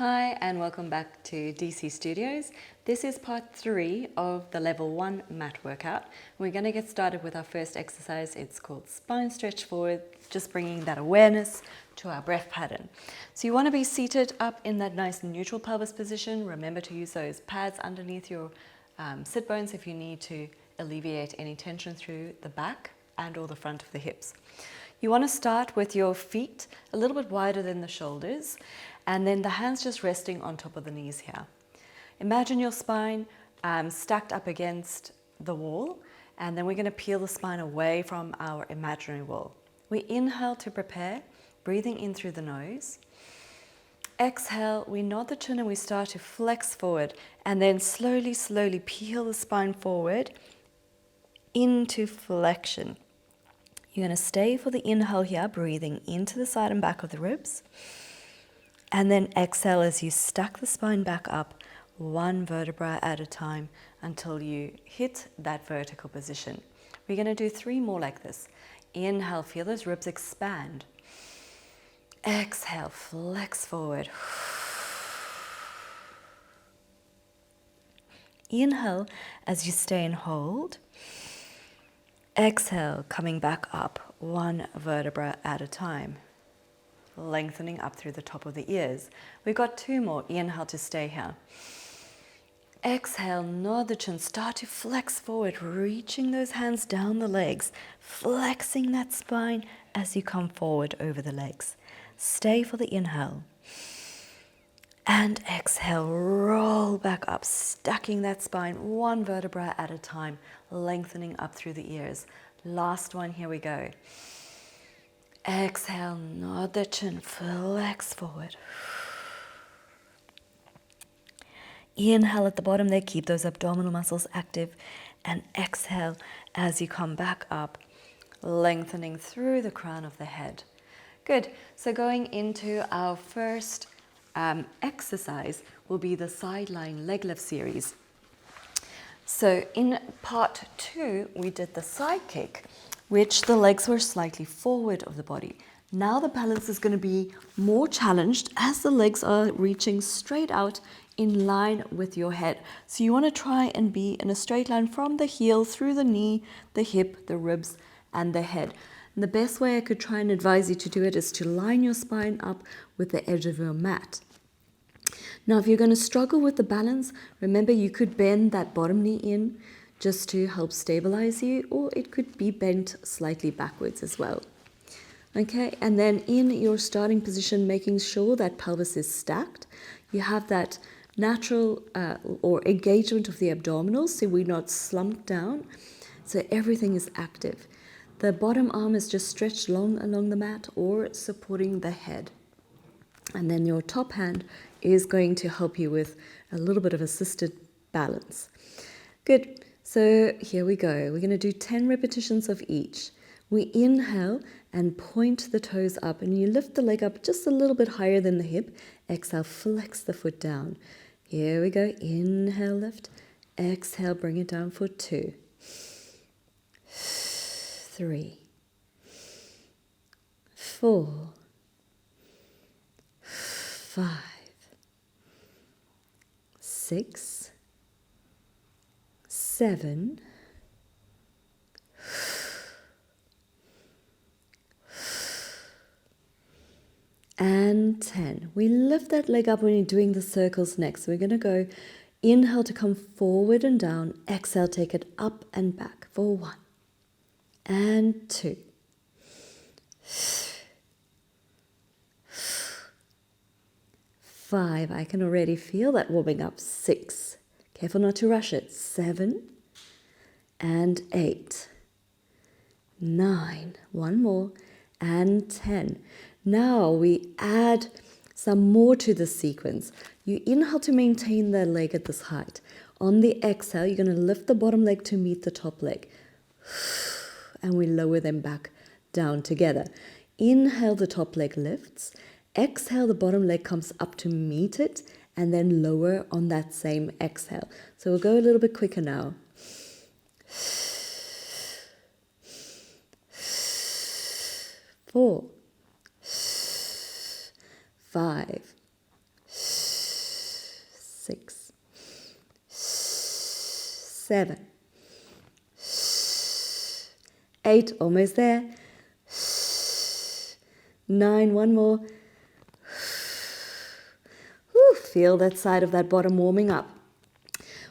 Hi and welcome back to DC Studios. This is part 3 of the level 1 mat workout. We're going to get started with our first exercise. It's called spine stretch forward, just bringing that awareness to our breath pattern. So you want to be seated up in that nice neutral pelvis position. Remember to use those pads underneath your sit bones if you need to alleviate any tension through the back and or the front of the hips. You want to start with your feet a little bit wider than the shoulders, and then the hands just resting on top of the knees here. Imagine your spine stacked up against the wall, and then we're going to peel the spine away from our imaginary wall. We inhale to prepare, breathing in through the nose. Exhale, we nod the chin and we start to flex forward, and then slowly, slowly peel the spine forward into flexion. You're going to stay for the inhale here, breathing into the side and back of the ribs. And then exhale as you stack the spine back up, one vertebra at a time until you hit that vertical position. We're going to do 3 more like this. Inhale, feel those ribs expand. Exhale, flex forward. Inhale as you stay and hold. Exhale, coming back up, one vertebra at a time, lengthening up through the top of the ears. We've got 2 more. Inhale to stay here. Exhale, nod the chin, start to flex forward, reaching those hands down the legs, flexing that spine as you come forward over the legs. Stay for the inhale. And exhale, roll back up, stacking that spine, one vertebra at a time, lengthening up through the ears. Last one, here we go. Exhale, nod the chin, flex forward. Inhale at the bottom there, keep those abdominal muscles active. And exhale as you come back up, lengthening through the crown of the head. Good, so going into our first exercise will be the sideline leg lift series. So in part 2, we did the side kick, which the legs were slightly forward of the body. Now the balance is going to be more challenged as the legs are reaching straight out in line with your head. So you want to try and be in a straight line from the heel through the knee, the hip, the ribs, and the head. And the best way I could try and advise you to do it is to line your spine up with the edge of your mat. Now, if you're going to struggle with the balance, remember you could bend that bottom knee in just to help stabilize you, or it could be bent slightly backwards as well. Okay, and then in your starting position, making sure that pelvis is stacked, you have that natural or engagement of the abdominals, so we're not slumped down, so everything is active. The bottom arm is just stretched long along the mat or supporting the head. And then your top hand is going to help you with a little bit of assisted balance. Good, so here we go. We're going to do 10 repetitions of each. We inhale and point the toes up, and you lift the leg up just a little bit higher than the hip. Exhale, flex the foot down. Here we go. Inhale, lift. Exhale, bring it down for 2. 3, 4, 5, 6, 7, 10. We lift that leg up when you're doing the circles next. So we're going to go inhale to come forward and down. Exhale, take it up and back for 1 and 2. 5, I can already feel that warming up. 6, careful not to rush it. 7 and 8. 9, one more, and 10. Now we add some more to the sequence. You inhale to maintain the leg at this height. On the exhale, you're going to lift the bottom leg to meet the top leg. And we lower them back down together. Inhale, the top leg lifts. Exhale, the bottom leg comes up to meet it, and then lower on that same exhale. So we'll go a little bit quicker now. 4, 5, 6, 7, 8, almost there. 9, one more. Whew, feel that side of that bottom warming up.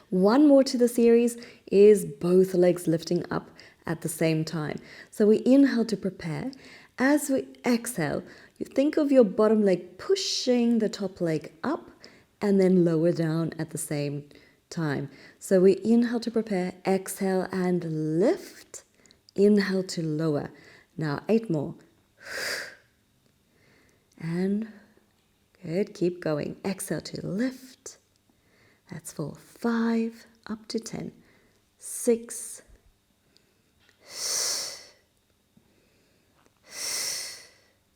One more to the series is both legs lifting up at the same time. So we inhale to prepare. As we exhale, you think of your bottom leg pushing the top leg up and then lower down at the same time. So we inhale to prepare, exhale and lift, inhale to lower. Now 8 more. And good, keep going. Exhale to lift. That's 4, 5, up to 10, 6,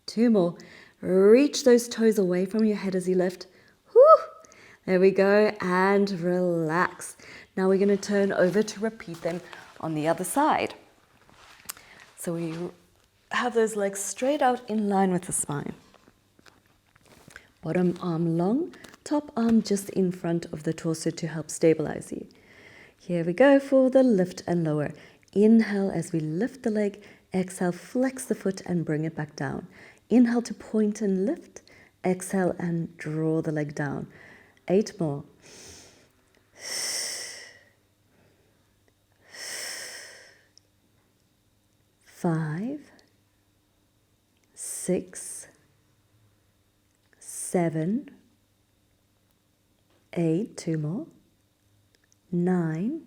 2 more. Reach those toes away from your head as you lift. Whew. There we go, and relax. Now we're going to turn over to repeat them on the other side. So we have those legs straight out in line with the spine. Bottom arm long, top arm just in front of the torso to help stabilize you. Here we go for the lift and lower. Inhale as we lift the leg. Exhale, flex the foot and bring it back down. Inhale to point and lift. Exhale and draw the leg down. 8 more. 5, 6, 7, 8, 2 more, 9,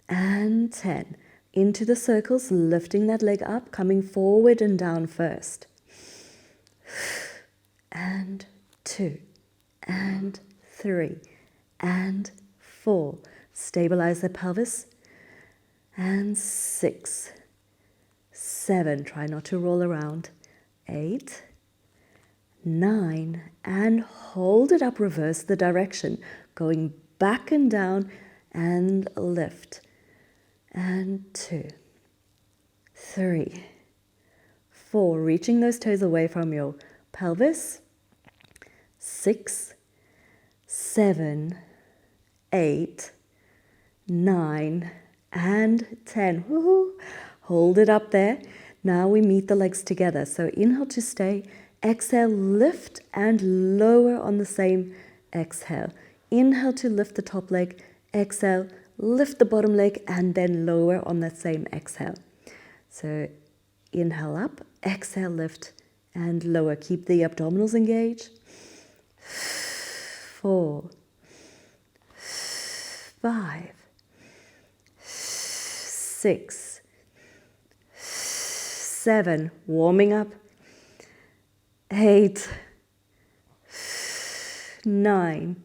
and 10. Into the circles, lifting that leg up, coming forward and down first. And 2, and 3, and 4. Stabilize the pelvis. And 6, 7. Try not to roll around. 8, 9, and hold it up, reverse the direction, going back and down and lift. And 2, 3, 4, reaching those toes away from your pelvis. 6, 7, 8, 9, and 10. Woohoo! Hold it up there. Now we meet the legs together. So inhale to stay. Exhale, lift and lower on the same exhale. Inhale to lift the top leg. Exhale, lift the bottom leg and then lower on that same exhale. So inhale up, exhale, lift and lower. Keep the abdominals engaged. 4, 5, 6, 7, warming up. 8, 9,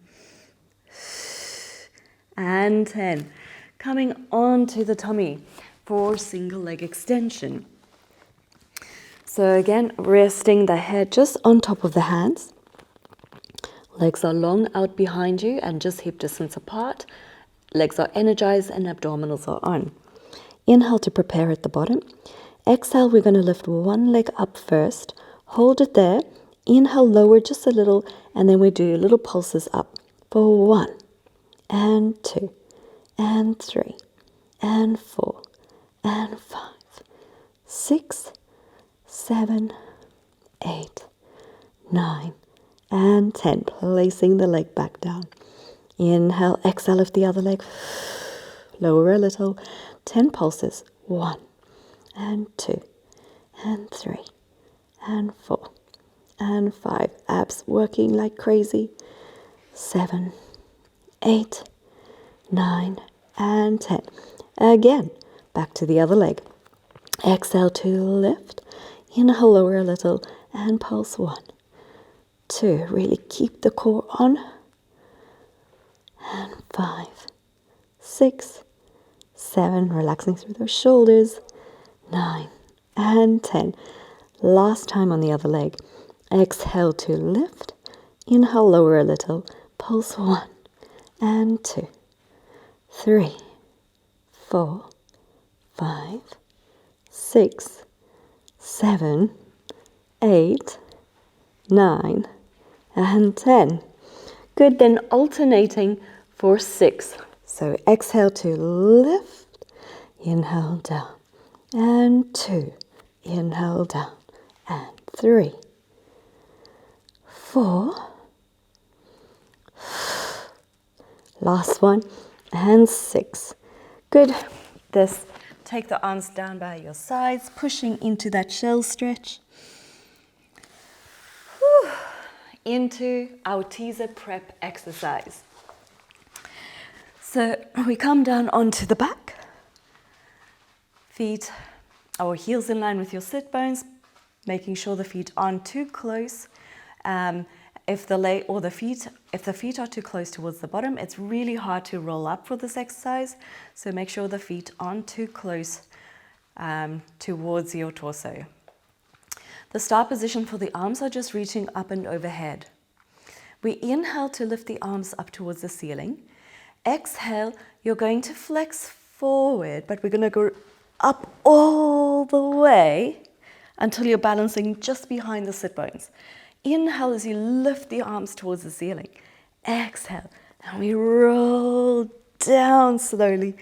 and 10. Coming onto the tummy for single leg extension. So again, resting the head just on top of the hands. Legs are long out behind you and just hip distance apart. Legs are energized and abdominals are on. Inhale to prepare at the bottom. Exhale, we're going to lift one leg up first. Hold it there. Inhale, lower just a little, and then we do little pulses up for 1, and 2, and 3, and 4, and 5, 6, 7, 8, 9, and 10. Placing the leg back down. Inhale, exhale, lift the other leg. Lower a little. 10 pulses. 1, and 2, and 3, and 4, and 5. Abs working like crazy. 7, 8, 9, and 10. Again, back to the other leg. Exhale to lift. Inhale, lower a little, and pulse 1, 2. Really keep the core on. And 5, 6, 7. Relaxing through those shoulders. 9, and 10. Last time on the other leg. Exhale to lift. Inhale, lower a little. Pulse 1, and 2, 3, 4, 5, 6, 7, 8, 9, and 10. Good, then alternating for 6. So exhale to lift, inhale down, and 2, inhale down, and 3, 4, last one, and 6. Good. This, take the arms down by your sides, pushing into that shell stretch. Whew. Into our teaser prep exercise. So we come down onto the back, feet or heels in line with your sit bones, making sure the feet aren't too close. If the feet are too close towards the bottom, it's really hard to roll up for this exercise. So make sure the feet aren't too close towards your torso. The start position for the arms are just reaching up and overhead. We inhale to lift the arms up towards the ceiling. Exhale, you're going to flex forward, but we're going to go up all the way until you're balancing just behind the sit bones. Inhale as you lift the arms towards the ceiling. Exhale, and we roll down slowly,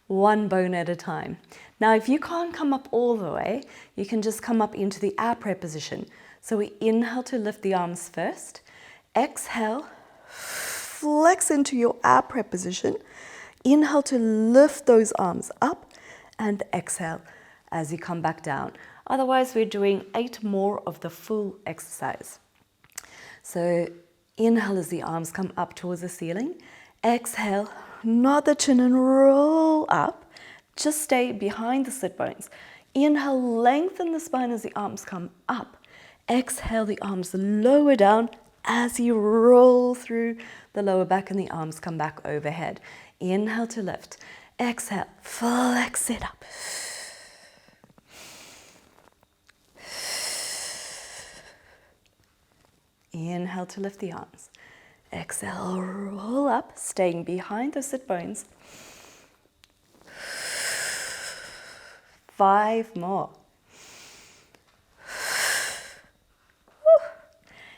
one bone at a time. Now, if you can't come up all the way, you can just come up into the ab prep position. So we inhale to lift the arms first. Exhale, flex into your ab prep position. Inhale to lift those arms up, and exhale as you come back down. Otherwise, we're doing 8 more of the full exercise. So inhale as the arms come up towards the ceiling. Exhale, nod the chin and roll up. Just stay behind the sit bones. Inhale, lengthen the spine as the arms come up. Exhale, the arms lower down as you roll through the lower back and the arms come back overhead. Inhale to lift. Exhale, flex it up. Inhale to lift the arms. Exhale, roll up, staying behind the sit bones. 5 more.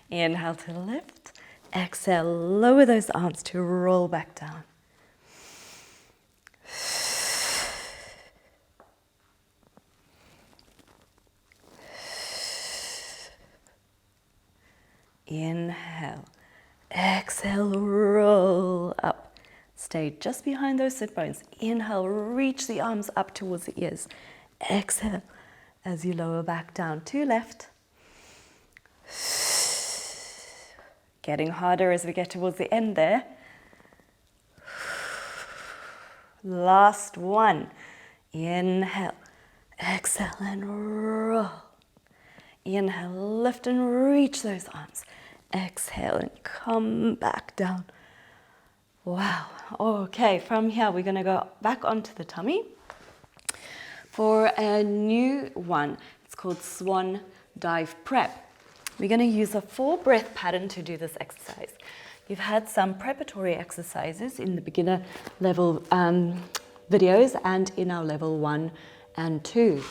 Inhale to lift. Exhale, lower those arms to roll back down. Inhale, exhale, roll up. Stay just behind those sit bones. Inhale, reach the arms up towards the ears. Exhale, as you lower back down to left. Getting harder as we get towards the end there. Last one. Inhale, exhale, and roll. Inhale, lift and reach those arms. Exhale and come back down. Wow. Okay, from here we're going to go back onto the tummy for a new one. It's called Swan Dive Prep. We're going to use a 4-breath pattern to do this exercise. You've had some preparatory exercises in the beginner level videos and in our level 1 and 2.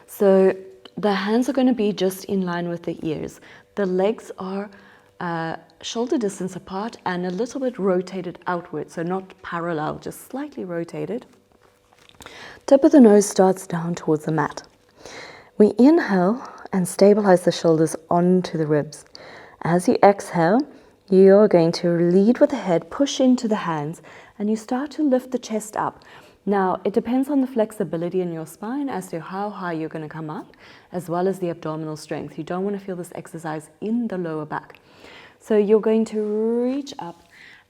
So the hands are going to be just in line with the ears. The legs are shoulder distance apart and a little bit rotated outward, so not parallel, just slightly rotated. Tip of the nose starts down towards the mat. We inhale and stabilize the shoulders onto the ribs. As you exhale, you're going to lead with the head, push into the hands, and you start to lift the chest up. Now, it depends on the flexibility in your spine as to how high you're going to come up, as well as the abdominal strength. You don't want to feel this exercise in the lower back. So you're going to reach up.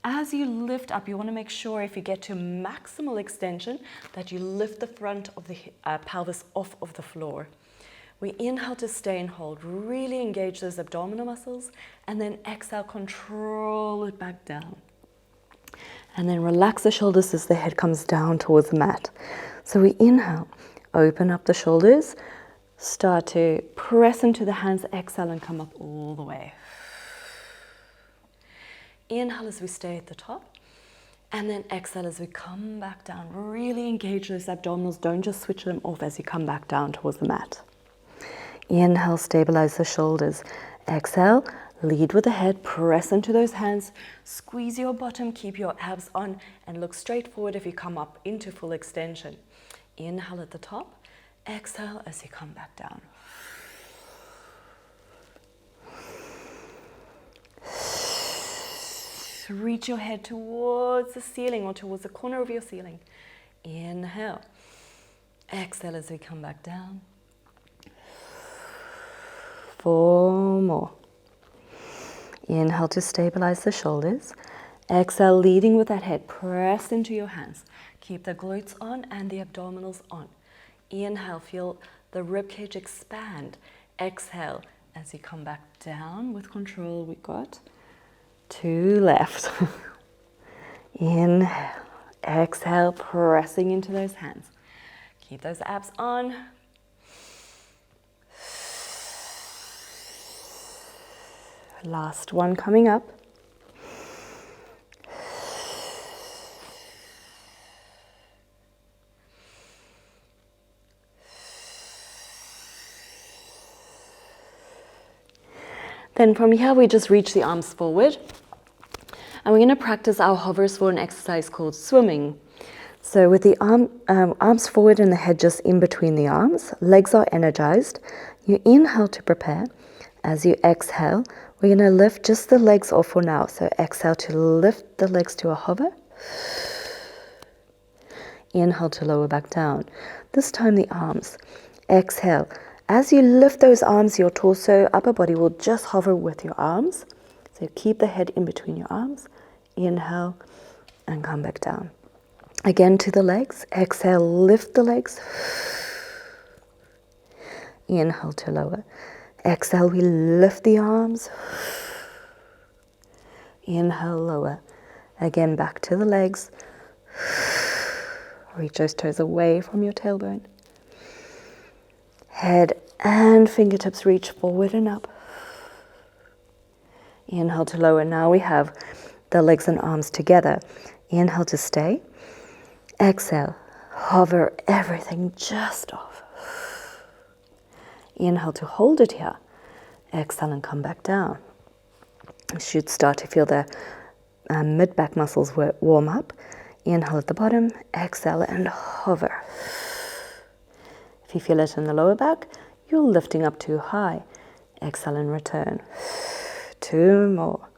As you lift up, you want to make sure if you get to maximal extension that you lift the front of the pelvis off of the floor. We inhale to stay and hold, really engage those abdominal muscles, and then exhale, control it back down. And then relax the shoulders as the head comes down towards the mat. So we inhale, open up the shoulders, start to press into the hands, exhale and come up all the way. Inhale as we stay at the top, and then exhale as we come back down. Really engage those abdominals, don't just switch them off as you come back down towards the mat. Inhale, stabilize the shoulders. Exhale, Lead with the head, press into those hands, squeeze your bottom, keep your abs on, and look straight forward if you come up into full extension. Inhale at the top, exhale as you come back down. Reach your head towards the ceiling or towards the corner of your ceiling. Inhale. Exhale as we come back down. 4 more. Inhale to stabilize the shoulders. Exhale, leading with that head. Press into your hands. Keep the glutes on and the abdominals on. Inhale, feel the ribcage expand. Exhale as you come back down with control. We got 2 left. Inhale, exhale, pressing into those hands. Keep those abs on. Last one coming up. Then from here, we just reach the arms forward. And we're going to practice our hovers for an exercise called swimming. So with the arms forward and the head just in between the arms, legs are energized. You inhale to prepare. As you exhale, we're going to lift just the legs off for now. So exhale to lift the legs to a hover. Inhale to lower back down. This time the arms. Exhale. As you lift those arms, your torso, upper body will just hover with your arms. So keep the head in between your arms. Inhale and come back down. Again to the legs. Exhale, lift the legs. Inhale to lower. Exhale, we lift the arms. Inhale, lower. Again, back to the legs. Reach those toes away from your tailbone. Head and fingertips reach forward and up. Inhale to lower. Now we have the legs and arms together. Inhale to stay. Exhale. Hover everything just off. Inhale to hold it here. Exhale and come back down. You should start to feel the mid-back muscles warm up. Inhale at the bottom. Exhale and hover. If you feel it in the lower back, you're lifting up too high. Exhale and return. 2 more.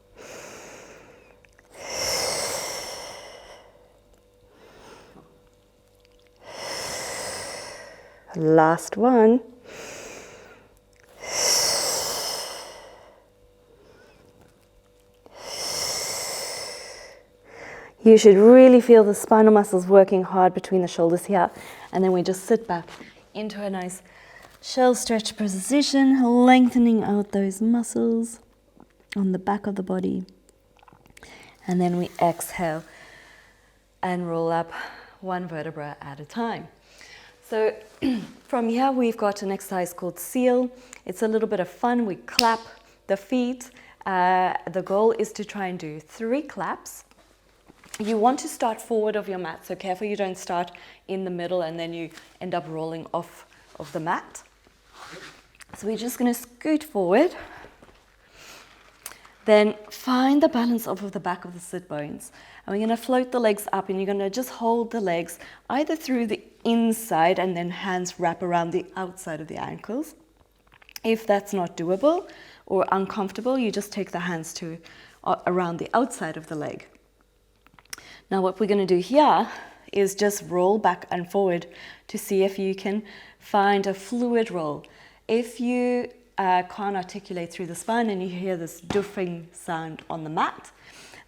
Last one. You should really feel the spinal muscles working hard between the shoulders here. And then we just sit back into a nice shell stretch position, lengthening out those muscles on the back of the body. And then we exhale and roll up 1 vertebra at a time. So from here, we've got an exercise called seal. It's a little bit of fun. We clap the feet. The goal is to try and do 3 claps. You want to start forward of your mat, so careful you don't start in the middle and then you end up rolling off of the mat. So we're just going to scoot forward. Then find the balance off of the back of the sit bones. And we're going to float the legs up, and you're going to just hold the legs either through the inside and then hands wrap around the outside of the ankles. If that's not doable or uncomfortable, you just take the hands to around the outside of the leg. Now what we're going to do here is just roll back and forward to see if you can find a fluid roll. If you can't articulate through the spine and you hear this doofing sound on the mat,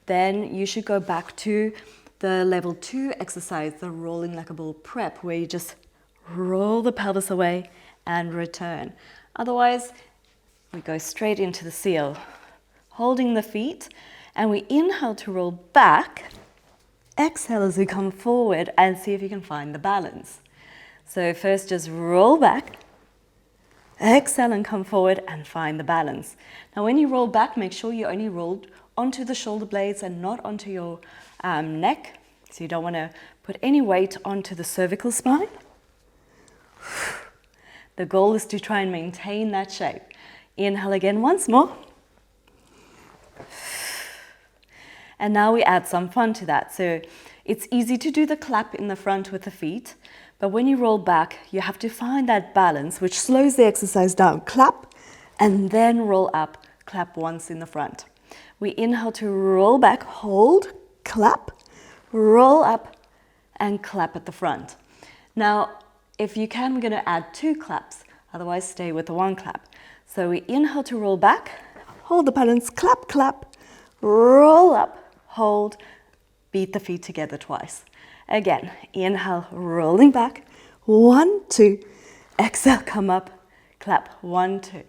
then you should go back to the level 2 exercise, the rolling like a bull prep, where you just roll the pelvis away and return. Otherwise, we go straight into the seal, holding the feet, and we inhale to roll back. Exhale as we come forward and see if you can find the balance. So first just roll back, exhale and come forward and find the balance. Now when you roll back, make sure you only roll onto the shoulder blades and not onto your neck. So you don't want to put any weight onto the cervical spine. The goal is to try and maintain that shape. Inhale again once more. And now we add some fun to that. So it's easy to do the clap in the front with the feet, but when you roll back, you have to find that balance, which slows the exercise down. Clap, and then roll up. Clap once in the front. We inhale to roll back, hold, clap, roll up, and clap at the front. Now, if you can, we're going to add 2 claps. Otherwise, stay with the 1 clap. So we inhale to roll back, hold the balance, clap, clap, roll up, hold, beat the feet together twice. Again, inhale, rolling back, 1, 2, exhale, come up, clap, 1, 2.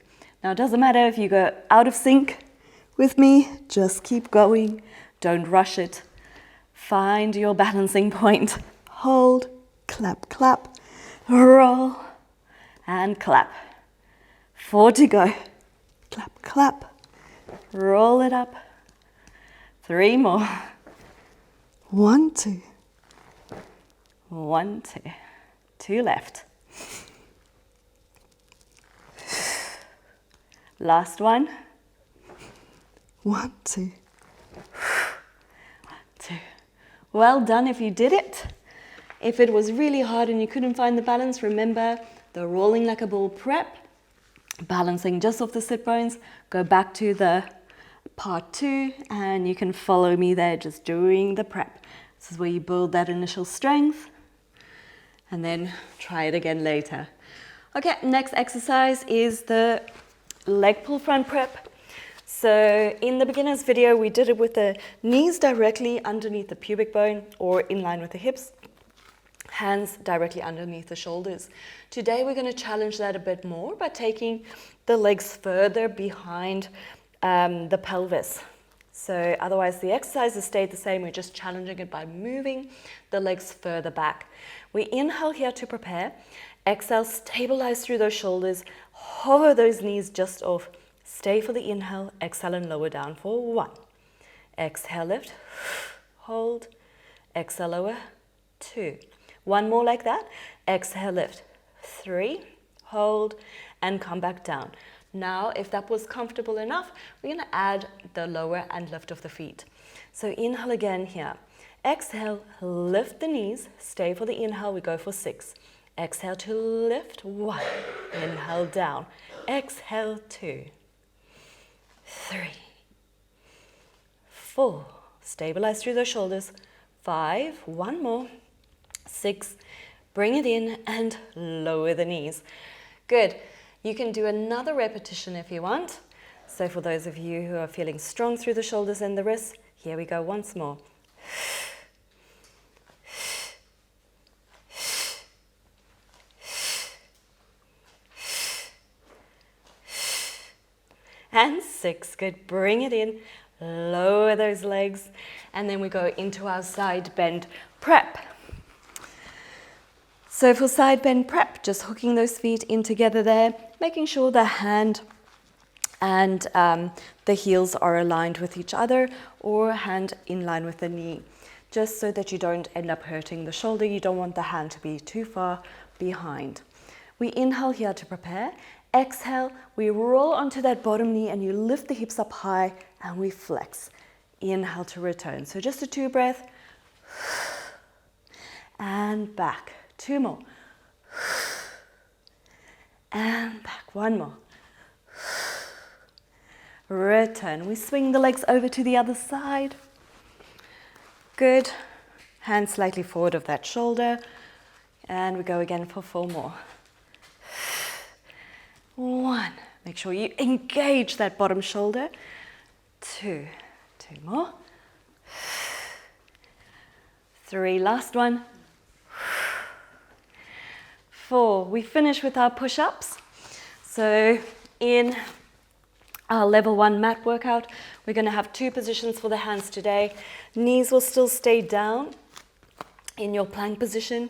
Now, it doesn't matter if you go out of sync with me, just keep going, don't rush it. Find your balancing point, hold, clap, clap, roll, and clap. 4 to go, clap, clap, roll it up. 3 more. 1, 2. 1, 2. 2 left. Last one. 1, 2. 1, 2. Well done if you did it. If it was really hard and you couldn't find the balance, remember the rolling like a ball prep, balancing just off the sit bones. Go back to the part 2 and you can follow me there just doing the prep. This is where you build that initial strength and then try it again later. Okay, next exercise is the leg pull front prep. So in the beginner's video, we did it with the knees directly underneath the pubic bone or in line with the hips, hands directly underneath the shoulders. Today, we're going to challenge that a bit more by taking the legs further behind the pelvis. So otherwise the exercise has stayed the same, we're just challenging it by moving the legs further back. We inhale here to prepare, exhale, stabilize through those shoulders, hover those knees just off, stay for the inhale, exhale and lower down for 1. Exhale, lift, hold, exhale, lower, 2. 1 more like that, exhale, lift, 3, hold, and come back down. Now, if that was comfortable enough, we're going to add the lower and lift of the feet. So inhale again here. Exhale, lift the knees. Stay for the inhale. We go for 6. Exhale to lift. 1. Inhale down. Exhale 2. 3. 4. Stabilize through the shoulders. 5. 1 more. 6. Bring it in and lower the knees. Good. You can do another repetition if you want. So for those of you who are feeling strong through the shoulders and the wrists, here we go once more. And 6, good, bring it in, lower those legs, and then we go into our side bend prep. So for side bend prep, just hooking those feet in together there, making sure the hand and the heels are aligned with each other or hand in line with the knee, just so that you don't end up hurting the shoulder. You don't want the hand to be too far behind. We inhale here to prepare. Exhale, we roll onto that bottom knee and you lift the hips up high and we flex. Inhale to return. So just a 2 breath. And back. 2 more. And back. 1 more. Return. We swing the legs over to the other side. Good. Hands slightly forward of that shoulder. And we go again for 4 more. 1. Make sure you engage that bottom shoulder. 2. 2 more. 3. Last one. 4. We finish with our push-ups. So in our level 1 mat workout, we're going to have 2 positions for the hands today. Knees will still stay down in your plank position.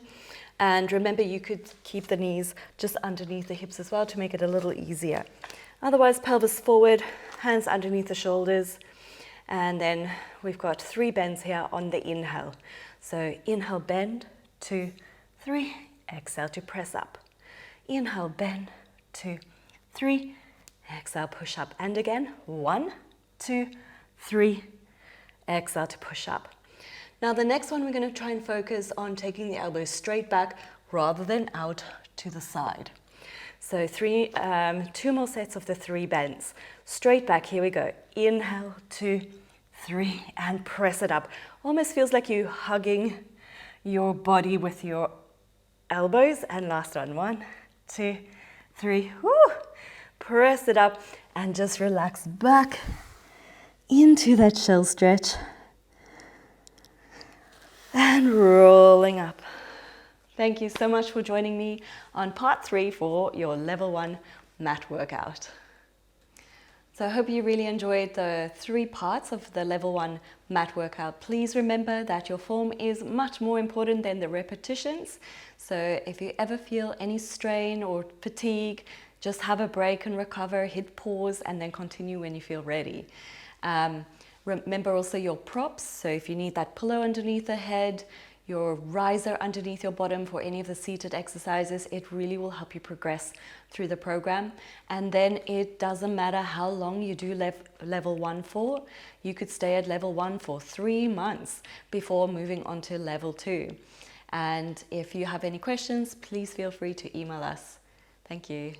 And remember, you could keep the knees just underneath the hips as well to make it a little easier. Otherwise, pelvis forward, hands underneath the shoulders. And then we've got 3 bends here on the inhale. So inhale, bend, 2, 3. Exhale to press up. Inhale, bend, 2, 3. Exhale, push up. And again, 1, 2, 3. Exhale to push up. Now the next one, we're going to try and focus on taking the elbows straight back rather than out to the side. So 2 more sets of the 3 bends. Straight back, here we go. Inhale, 2, 3, and press it up. Almost feels like you hugging your body with your elbows. And last one, 1, 2, 3. Woo! Press it up and just relax back into that shell stretch. And rolling up. Thank you so much for joining me on part 3 for your level 1 mat workout. So I hope you really enjoyed the 3 parts of the level 1 mat workout. Please remember that your form is much more important than the repetitions. So if you ever feel any strain or fatigue, just have a break and recover, hit pause, and then continue when you feel ready. Remember also your props. So if you need that pillow underneath the head, your riser underneath your bottom for any of the seated exercises, it really will help you progress through the program. And then it doesn't matter how long you do level 1 for. You could stay at level 1 for 3 months before moving on to level 2. And if you have any questions, please feel free to email us. Thank you.